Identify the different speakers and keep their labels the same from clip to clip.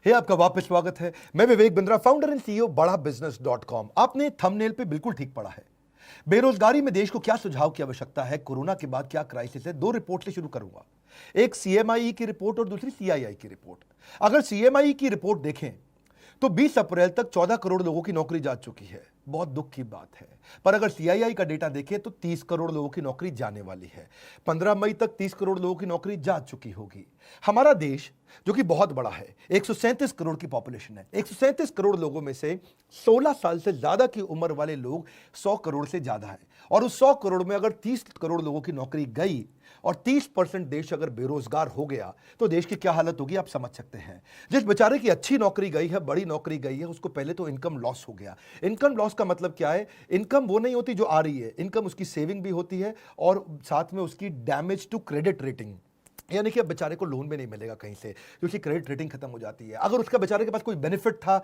Speaker 1: आपका वापस स्वागत है। मैं Vivek Bindra, founder and CEO बड़ा बिजनेस .com। आपने थंबनेल पे बिल्कुल ठीक पढ़ा है। बेरोजगारी में देश को क्या सुझाव की आवश्यकता है, कोरोना के बाद क्या क्राइसिस है। दो रिपोर्ट से शुरू करूंगा, एक सीएमआई की रिपोर्ट और दूसरी सीआईआई की रिपोर्ट। अगर सीएमआई की रिपोर्ट देखें तो 20 अप्रैल तक 14 करोड़ लोगों की नौकरी जा चुकी है, बहुत दुख की बात है। पर अगर सीआईआई का डेटा देखें तो 30 करोड़ लोगों की नौकरी जाने वाली है। 15 मई तक 30 करोड़ लोगों की नौकरी जा चुकी होगी। हमारा देश जो कि बहुत बड़ा है, 137 करोड़ की पॉपुलेशन है। 137 करोड़ लोगों में से 16 साल से ज्यादा की उम्र वाले लोग 100 करोड़ से ज्यादा है। और उस 100 करोड़ में अगर 30 करोड़ लोगों की नौकरी गई और 30% देश अगर बेरोजगार हो गया तो देश की क्या हालत होगी आप समझ सकते हैं। जिस बेचारे की अच्छी नौकरी गई है, बड़ी नौकरी गई है, उसको पहले तो इनकम लॉस हो गया। इनकम लॉस का मतलब क्या है? इनकम वो नहीं होती जो आ रही है, इनकम उसकी सेविंग भी होती है और साथ में उसकी डैमेज टू क्रेडिट रेटिंग, यानी कि अब बेचारे को लोन भी नहीं मिलेगा कहीं से क्योंकि क्रेडिट रेटिंग खत्म हो जाती है। अगर उसका बेचारे के पास कोई बेनिफिट था,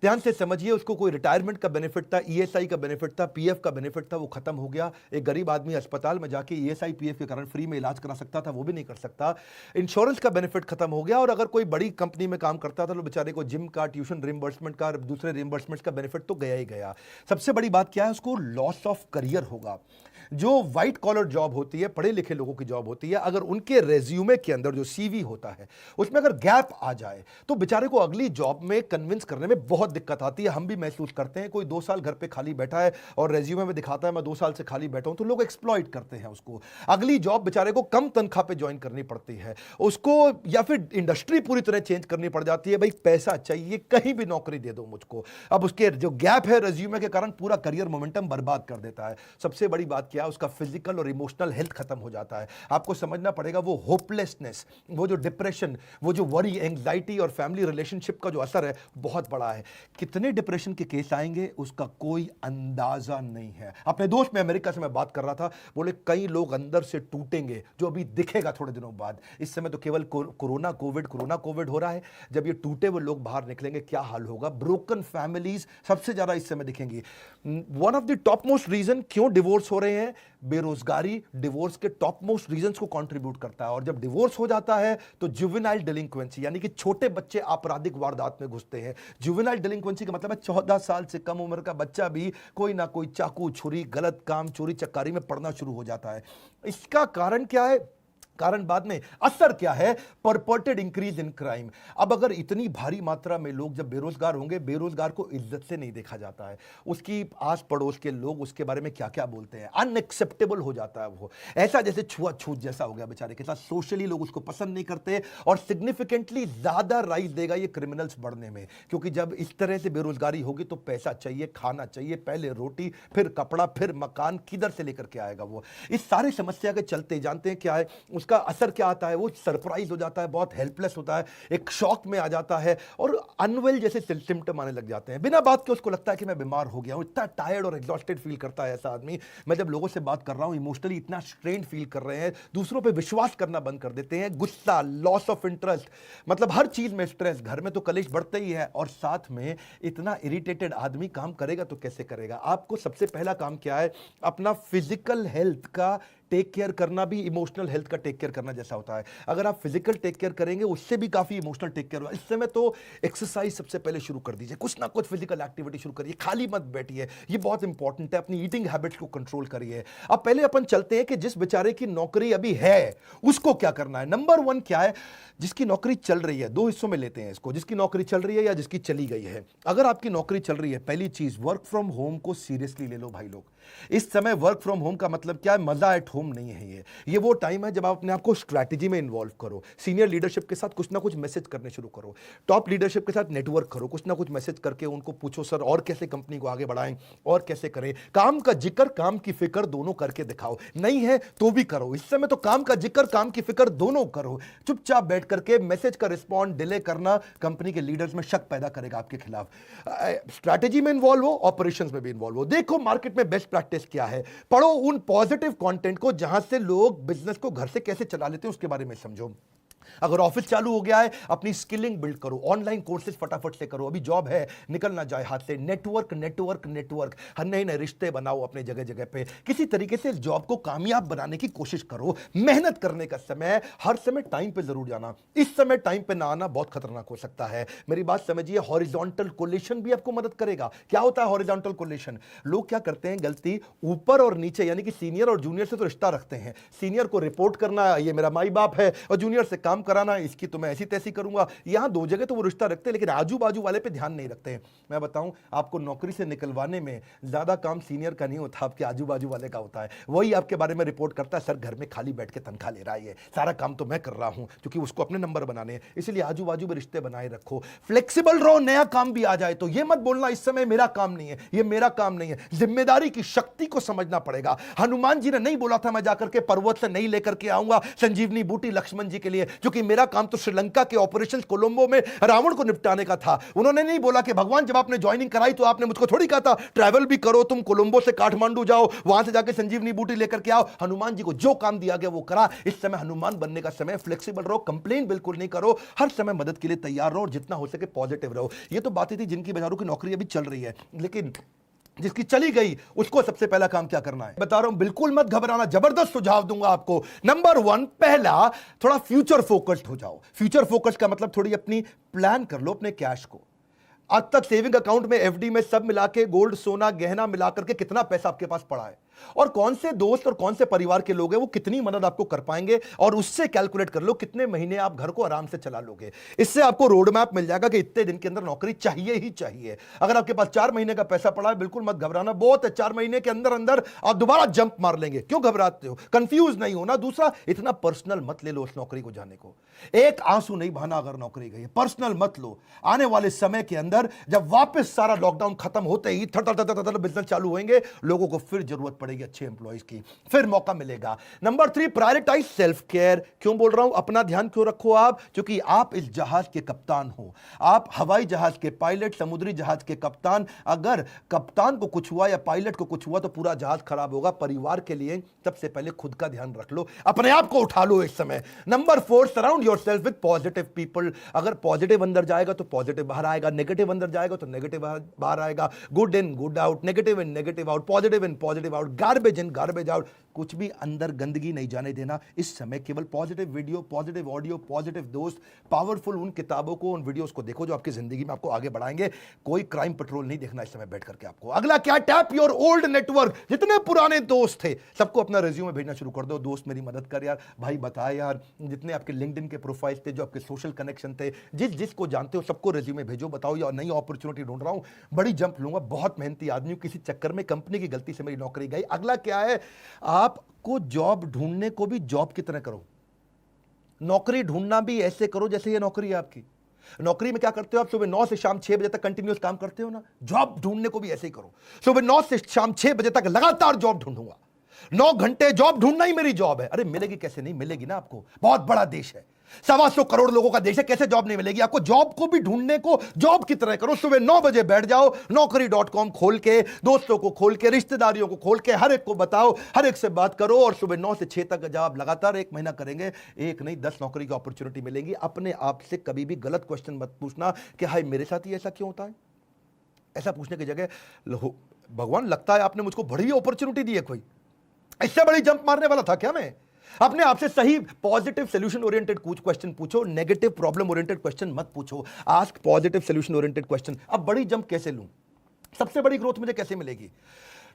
Speaker 1: ध्यान से समझिए, उसको कोई रिटायरमेंट का बेनिफिट था, ईएसआई का बेनिफिट था, पीएफ का बेनिफिट था, वो खत्म हो गया। एक गरीब आदमी अस्पताल में जाके ईएसआई पीएफ के कारण फ्री में इलाज करा सकता था, वो भी नहीं कर सकता। इंश्योरेंस का बेनिफिट खत्म हो गया। और अगर कोई बड़ी कंपनी में काम करता था तो बेचारे को जिम का, ट्यूशन रिम्बर्समेंट का, दूसरे रिम्बर्समेंट का बेनिफिट तो गया ही गया। सबसे बड़ी बात क्या है? उसको लॉस ऑफ करियर होगा। जो व्हाइट कॉलर जॉब होती है, पढ़े लिखे लोगों की जॉब होती है, अगर उनके रेज्यूमे के अंदर जो सीवी होता है उसमें अगर गैप आ जाए तो बेचारे को अगली जॉब में कन्विंस करने में बहुत दिक्कत आती है। हम भी महसूस करते हैं। कोई 2 साल घर पे खाली बैठा है और रेज्यूमे में दिखाता है मैं 2 साल से खाली बैठा हूं, तो लोग एक्सप्लॉइट करते हैं उसको। अगली जॉब बेचारे को कम तनख्वाह पे ज्वाइन करनी पड़ती है उसको, या फिर इंडस्ट्री पूरी तरह चेंज करनी पड़ जाती है। भाई पैसा चाहिए, कहीं भी नौकरी दे दो मुझको। अब उसके जो गैप है रेज्यूमे के कारण पूरा करियर मोमेंटम बर्बाद कर देता है। सबसे बड़ी बात क्या है? उसका फिजिकल और इमोशनल हेल्थ खत्म हो जाता है। आपको समझना पड़ेगा, वो होपलेसनेस, वो जो डिप्रेशन, वो जो वरी, एंग्जाइटी और फैमिली रिलेशनशिप का जो असर है बहुत बड़ा है। कितने डिप्रेशन के केस आएंगे उसका कोई अंदाजा नहीं है। अपने दोस्त में अमेरिका से मैं बात कर रहा था, बोले कई लोग अंदर से टूटेंगे जो अभी दिखेगा थोड़े दिनों बाद। इस समय तो केवल कोरोना कोविड हो रहा है। जब ये टूटे हुए लोग बाहर निकलेंगे क्या हाल होगा? ब्रोकन फैमिलीज सबसे ज्यादा इस समय दिखेंगी। One of the top most reason क्यों डिवोर्स हो रहे हैं, बेरोजगारी डिवोर्स के टॉप मोस्ट रीजंस को कंट्रीब्यूट करता है। और जब डिवोर्स हो जाता है तो जुवेनाइल डिलिंक्वेंसी, यानी कि छोटे बच्चे आपराधिक वारदात में घुसते हैं। जुवेनाइल डिलिंक्वेंसी का मतलब है 14 साल से कम उम्र का बच्चा भी कोई ना कोई चाकू, छुरी, गलत काम, चोरी चकारी में पड़ना शुरू हो जाता है। इसका कारण क्या है? कारण बाद में, असर क्या है? परपर्टेड इंक्रीज इन क्राइम। अब अगर इतनी भारी मात्रा में लोग जब बेरोजगार होंगे, बेरोजगार को इज्जत से नहीं देखा जाता है। उसकी आस पड़ोस के लोग उसके बारे में क्या क्या बोलते हैं, अनएक्सेप्टेबल हो जाता है। वो ऐसा जैसे छुआछूत जैसा हो गया बेचारे के साथ। सोशली लोग उसको पसंद नहीं करते और सिग्निफिकेंटली ज्यादा राइज देगा ये क्रिमिनल्स बढ़ने में। क्योंकि जब इस तरह से बेरोजगारी होगी तो पैसा चाहिए, खाना चाहिए, पहले रोटी, फिर कपड़ा, फिर मकान, किधर से लेकर के आएगा वो? इस सारी समस्या के चलते जानते हैं क्या है उसका असर क्या आता है? वो सरप्राइज हो जाता है, बहुत हेल्पलेस होता है, एक शॉक में आ जाता है और अनवेल जैसे सिम्टम आने लग जाते हैं। बिना बात के उसको लगता है कि मैं बीमार हो गया हूं। इतना टायर्ड और एग्जॉस्टेड फील करता है ऐसा आदमी। मैं जब लोगों से बात कर रहा हूं, इमोशनली इतना स्ट्रेन फील कर रहे हैं, दूसरों पे विश्वास करना बंद कर देते हैं, गुस्सा, लॉस ऑफ इंटरेस्ट, मतलब हर चीज में स्ट्रेस, घर में तो कलेश बढ़ते ही है और साथ में इतना इरिटेटेड आदमी काम करेगा तो कैसे करेगा? आपको सबसे पहला काम क्या है? अपना फिजिकल हेल्थ का टेक केयर करना भी इमोशनल हेल्थ का टेक केयर करना जैसा होता है। अगर आप फिजिकल टेक केयर करेंगे उससे भी काफी इमोशनल टेक केयर होगा। इस समय तो एक्सरसाइज सबसे पहले शुरू कर दीजिए, कुछ ना कुछ फिजिकल एक्टिविटी शुरू करिए, खाली मत बैठिए, ये बहुत इंपॉर्टेंट है। अपनी ईटिंग हैबिट्स को कंट्रोल करिए। अब पहले अपन चलते हैं कि जिस बेचारे की नौकरी अभी है उसको क्या करना है। नंबर 1 क्या है? जिसकी नौकरी चल रही है, 2 हिस्सों में लेते हैं इसको, जिसकी नौकरी चल रही है या जिसकी चली गई है। अगर आपकी नौकरी चल रही है, पहली चीज वर्क फ्रॉम होम को सीरियसली ले लो भाई लोग। इस समय वर्क फ्रॉम होम का मतलब क्या है? मजा एट होम नहीं है। ये वो टाइम है जब आप अपने आप को स्ट्रैटेजी में इन्वॉल्व करो, सीनियर लीडरशिप के साथ कुछ ना कुछ मैसेज करने शुरू करो, टॉप लीडरशिप के साथ नेटवर्क करो, कुछ ना कुछ मैसेज करके उनको पूछो सर और कैसे कंपनी को आगे बढ़ाएं और कैसे करें। काम का जिक्र, काम की फिक्र दोनों करके दिखाओ। नहीं है तो भी करो। इस समय तो काम का जिक्र, काम की फिक्र दोनों करो। चुपचाप बैठ करके मैसेज का रिस्पॉन्ड डिले करना कंपनी के लीडर्स में शक पैदा करेगा आपके खिलाफ। स्ट्रैटेजी में इन्वॉल्व हो, ऑपरेशंस में भी इन्वॉल्व हो। देखो मार्केट में बेस्ट प्रैक्टिस क्या है, पढ़ो उन पॉजिटिव कंटेंट को जहां से लोग बिजनेस को घर से कैसे चला लेते हैं उसके बारे में समझो। अगर ऑफिस चालू हो गया है, अपनी स्किलिंग बिल्ड करो, ऑनलाइन कोर्सेज फटाफट से करो, अभी जॉब है निकल ना जाए हाथ से। नेटवर्क नेटवर्क नेटवर्क, हर नए नए रिश्ते बनाओ अपने जगह जगह पे, किसी तरीके से इस जॉब को कामयाब बनाने की कोशिश करो। मेहनत करने का समय, हर समय टाइम पे जरूर जाना, इस समय टाइम पे ना आना बहुत खतरनाक हो सकता है। मेरी बात समझिए, हॉरिजॉन्टल कोलेशन भी आपको मदद करेगा। क्या होता है हॉरिजॉन्टल कोलेशन? लोग क्या करते हैं गलती, ऊपर और नीचे यानी कि सीनियर और जूनियर से तो रिश्ता रखते हैं, सीनियर को रिपोर्ट करना, ये मेरा माई बाप है, और जूनियर से काम कराना, इसकी तो मैं ऐसी तैसी करूंगा। यहां दो जगह तो वो रिश्ता रखते हैं, लेकिन आजू बाजू वाले पे ध्यान नहीं रखते हैं। मैं बताऊं, आपको नौकरी से निकलवाने में ज्यादा काम सीनियर का नहीं होता, आपके आजू बाजू वाले का होता है। वही आपके बारे में रिपोर्ट करता है, सर घर में खाली बैठ के तनख्वाह ले रहा है, सारा काम तो मैं कर रहा हूं, क्योंकि उसको अपने नंबर बनाने हैं। इसलिए आजू बाजू में रिश्ते बनाए रखो, फ्लेक्सिबल रहो। नया काम भी आ जाए तो ये मत बोलना इस समय मेरा काम नहीं है, ये मेरा काम नहीं है। जिम्मेदारी की शक्ति को समझना पड़ेगा। हनुमान जी ने नहीं बोला था मैं जाकर के पर्वत से नहीं लेकर के आऊंगा संजीवनी बूटी लक्ष्मण जी के लिए, क्योंकि मेरा काम तो श्रीलंका के ऑपरेशन कोलंबो में रावण को निपटाने का था। उन्होंने नहीं बोला कि भगवान जब आपने ज्वाइनिंग कराई तो आपने मुझको थोड़ी कहा था ट्रैवल भी करो, तुम कोलंबो से काठमांडू जाओ, वहां से जाके संजीवनी बूटी लेकर के आओ। हनुमान जी को जो काम दिया गया वो करा। इस समय हनुमान बनने का समय, फ्लेक्सिबल रहो, कंप्लेन बिल्कुल नहीं करो, हर समय मदद के लिए तैयार रहो और जितना हो सके पॉजिटिव रहो। ये तो बातें थी जिनकी बेचारों की नौकरी अभी चल रही है, लेकिन जिसकी चली गई उसको सबसे पहला काम क्या करना है बता रहा हूं। बिल्कुल मत घबराना, जबरदस्त सुझाव दूंगा आपको। नंबर 1, पहला, थोड़ा फ्यूचर फोकस्ड हो जाओ। फ्यूचर फोकस्ड का मतलब थोड़ी अपनी प्लान कर लो अपने कैश को। आज तक सेविंग अकाउंट में, एफडी में, सब मिला के, गोल्ड सोना गहना मिलाकर के कितना पैसा आपके पास पड़ा है, और कौन से दोस्त और कौन से परिवार के लोग हैं वो कितनी मदद आपको कर पाएंगे, और उससे कैलकुलेट कर लो कितने महीने आप घर को आराम से चला लोगे। इससे आपको रोड मैप मिल जाएगा कि इतने दिन के अंदर नौकरी चाहिए ही चाहिए। अगर आपके पास 4 महीने का पैसा पड़ा है, बिल्कुल मत घबराना, बहुत है, 4 महीने के अंदर अंदर आप दोबारा जंप मार लेंगे। क्यों घबराते हो? कंफ्यूज नहीं होना। दूसरा, इतना पर्सनल मत ले लो उस नौकरी को जाने को। एक आंसू नहीं बहाना अगर नौकरी गई, पर्सनल मत लो। आने वाले समय के अंदर जब वापस सारा लॉकडाउन खत्म होते ही बिजनेस चालू होंगे, लोगों को फिर जरूरत पड़ेगी अच्छे एम्प्लॉइज की, फिर मौका मिलेगा। Number 3, prioritise self care. क्यों बोल रहा हूं अपना ध्यान क्यों रखो आप? क्योंकि आप इस जहाज के कप्तान हो, आप हवाई जहाज के पायलट, समुद्री जहाज के कप्तान। अगर कप्तान को कुछ हुआ या पायलट को कुछ हुआ तो पूरा जहाज खराब होगा। परिवार के लिए सबसे पहले खुद का ध्यान रख लो, अपने आप को उठा लो इस समय। Number 4, surround yourself with positive people. अगर पॉजिटिव अंदर जाएगा तो पॉजिटिव बाहर आएगा, नेगेटिव अंदर जाएगा तो नेगेटिव बाहर आएगा। Good in good out, negative in negative out, positive in positive out, garbage in garbage out. कुछ भी अंदर गंदगी नहीं जाने देना इस समय। केवल positive video, positive audio, positive दोस्त, पावरफुल उन किताबों को, उन वीडियोस को देखो जो आपकी जिंदगी में आपको आगे बढ़ाएंगे। कोई क्राइम पेट्रोल नहीं देखना इस समय बैठ करके आपको। अगला क्या? Tap your old network. जितने पुराने दोस्त थे सबको अपना रिज्यूमे भेजना शुरू कर दो। दोस्त मेरी मदद कर यार, भाई बता यार, जितने आपके लिंक्डइन के प्रोफाइल थे, जो आपके सोशल कनेक्शन थे, जिसको जानते हो सबको रिज्यूमे भेजो। बताओ यार नई अपॉर्चुनिटी ढूंढ रहा हूं, बड़ी जंप लूंगा, बहुत मेहनती आदमी हूं, किसी चक्कर में कंपनी की गलती से मेरी नौकरी गई। अगला क्या है? आपको जॉब ढूंढने को भी जॉब की तरह करो, नौकरी ढूंढना भी ऐसे करो जैसे ये नौकरी है आपकी। नौकरी में क्या करते हो आप? सुबह 9 से शाम 6 बजे तक कंटिन्यूस काम करते हो ना, जॉब ढूंढने को भी ऐसे ही करो। सुबह 9 से शाम 6 बजे तक लगातार जॉब ढूंढूंगा, 9 घंटे जॉब ढूंढना ही मेरी जॉब है। अरे मिलेगी कैसे नहीं मिलेगी ना आपको, बहुत बड़ा देश है, 125 करोड़ लोगों का देश है, कैसे जॉब नहीं मिलेगी आपको? जॉब को भी ढूंढने को जॉब की तरह करो। सुबह 9 बजे बैठ जाओ, naukri.com खोल के, दोस्तों को खोल के, रिश्तेदारियों को खोल के, हर एक को बताओ, हर एक से बात करो, और सुबह 9 से 6 तक जब आप लगातार 1 महीना करेंगे, एक नहीं 10 नौकरी की अपॉर्चुनिटी मिलेगी। अपने आप से कभी भी गलत क्वेश्चन मत पूछना कि हाय मेरे साथ ही ऐसा क्यों होता है। ऐसा पूछने की जगह भगवान लगता है आपने मुझको बड़ी अपॉर्चुनिटी दी है, कोई इससे बड़ी जंप मारने वाला था क्या मैं? अपने आप से सही पॉजिटिव सोल्यूशन ओरिएंटेड कुछ क्वेश्चन पूछो, नेगेटिव प्रॉब्लम ओरिएंटेड क्वेश्चन मत पूछो। Ask positive solution oriented question. अब बड़ी जंप कैसे लूं? सबसे बड़ी ग्रोथ मुझे कैसे मिलेगी?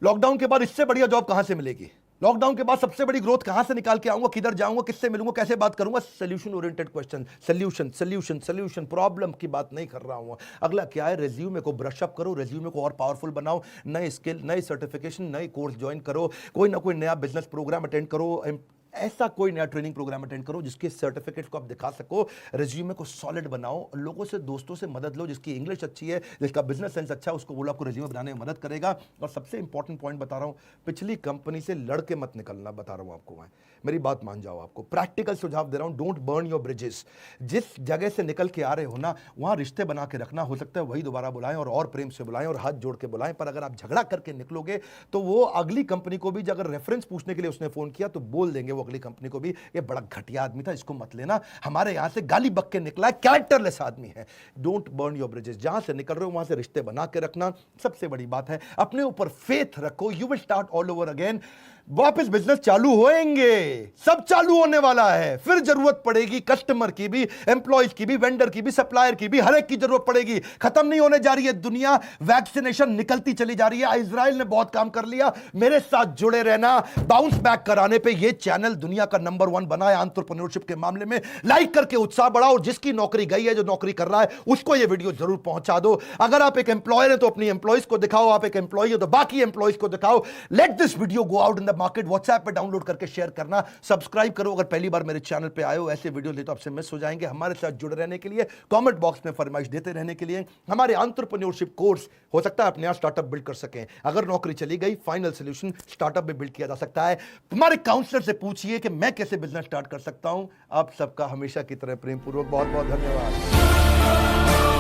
Speaker 1: लॉकडाउन के बाद इससे बढ़िया जॉब कहां से मिलेगी? लॉकडाउन के बाद सबसे बड़ी ग्रोथ कहां से निकाल के आऊंगा? किधर जाऊंगा? किससे मिलूंगा? कैसे बात करूंगा? Solution oriented question, solution solution solution, problem की बात नहीं कर रहा हूं। अगला क्या है? रिज्यूमे को ब्रश अप करो, रिज्यूमे को और पावरफुल बनाओ, नए स्किल, नए सर्टिफिकेशन, नए कोर्स ज्वाइन करो, कोई ना कोई नया बिजनेस प्रोग्राम अटेंड करो, ऐसा कोई नया ट्रेनिंग प्रोग्राम अटेंड करो जिसके सर्टिफिकेट को आप दिखा सको। रिज्यूमे को सॉलिड बनाओ, लोगों से, दोस्तों से मदद लो, जिसकी इंग्लिश अच्छी है, जिसका बिजनेस सेंस अच्छा है, उसको बोलो आपको रिज्यूमे बनाने में मदद करेगा। और सबसे इंपॉर्टेंट पॉइंट बता रहा हूं, पिछली कंपनी से लड़के मत निकलना, बता रहा हूं आपको मैं, मेरी बात मान जाओ। आपको प्रैक्टिकल सुझाव दे रहा हूं, डोंट बर्न योर ब्रिजेस। जिस जगह से निकल के आ रहे हो ना, वहां रिश्ते बना के रखना। हो सकता है वही दोबारा बुलाएं और प्रेम से बुलाएं और हाथ जोड़ के बुलाएं, पर अगर आप झगड़ा करके निकलोगे तो वो अगली कंपनी को भी अगर रेफरेंस पूछने के लिए उसने फोन किया तो बोल देंगे वो अगली कंपनी को भी, ये बड़ा घटिया आदमी था, इसको मत लेना, हमारे यहां से गाली बक के निकला है, कैरेक्टरलेस आदमी है। डोंट बर्न योर ब्रिजेस, जहां से निकल रहे हो वहां से रिश्ते बना के रखना सबसे बड़ी बात है। अपने ऊपर फेथ रखो, you will start all over again. वापस बिजनेस चालू होएंगे, सब चालू होने वाला है, फिर जरूरत पड़ेगी कस्टमर की भी, एम्प्लॉयज की भी, वेंडर की भी, सप्लायर की भी, हर एक की जरूरत पड़ेगी। खत्म नहीं होने जा रही है दुनिया, वैक्सीनेशन निकलती चली जा रही है। इजराइल ने बहुत काम कर लिया, मेरे साथ जुड़े रहना। बाउंस बैक कराने पे ये चैनल दुनिया का नंबर 1 बना है एंटरप्रेन्योरशिप के मामले में। लाइक करके उत्साह बढ़ाओ, और जिसकी नौकरी गई है, जो नौकरी कर रहा है, उसको ये वीडियो जरूर पहुंचा दो। अगर आप एक एम्प्लॉयर है तो अपनी एम्प्लॉयज को दिखाओ, आप एक एम्प्लॉय हो तो बाकी एम्प्लॉयज को दिखाओ। Let this video go out in the market. WhatsApp पे डाउनलोड करके शेयर करना, सब्सक्राइब करो अगर पहली बार मेरे चैनल पे आए हो। ऐसे वीडियो ले तो आपसे मिस हो जाएंगे। हमारे साथ जुड़े रहने के लिए, कमेंट बॉक्स में फरमाइश देते रहने के लिए, हमारे एंटरप्रेन्योरशिप कोर्स हो सकता है अपने यहां स्टार्टअप बिल्ड कर सकें। अगर नौकरी चली गई, फाइनल सोल्यूशन स्टार्टअप में बिल्ड किया जा सकता है। तुम्हारे काउंसलर से पूछिए कि मैं कैसे बिजनेस स्टार्ट कर सकता हूं। आप सबका हमेशा की तरह प्रेम पूर्वक बहुत बहुत धन्यवाद।